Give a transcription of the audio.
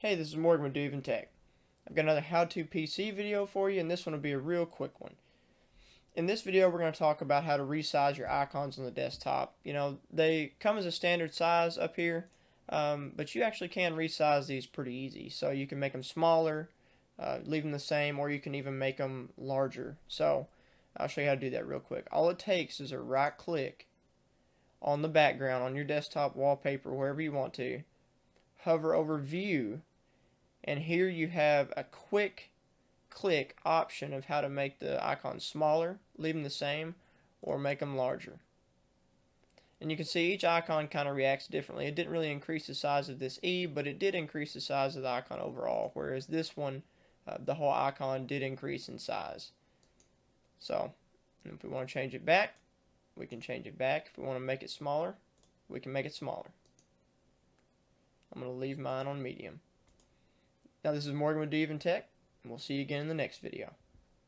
Hey, this is Morgan with DoYouEvenTech. I've got another how-to PC video for you, and this one will be a real quick one. In this video, we're going to talk about how to resize your icons on the desktop. You know, they come as a standard size up here, but you actually can resize these pretty easy. So you can make them smaller, leave them the same, or you can even make them larger. So I'll show you how to do that real quick. All it takes is a right click on the background on your desktop wallpaper, wherever you want to. Hover over View, and here you have a quick click option of how to make the icons smaller, leave them the same, or make them larger. And you can see each icon kind of reacts differently. It didn't really increase the size of this E, but it did increase the size of the icon overall, whereas this one, the whole icon did increase in size. So if we want to change it back, we can change it back. If we want to make it smaller, we can make it smaller. I'm going to leave mine on medium. Now this is Morgan with DoYouEvenTech, and we'll see you again in the next video.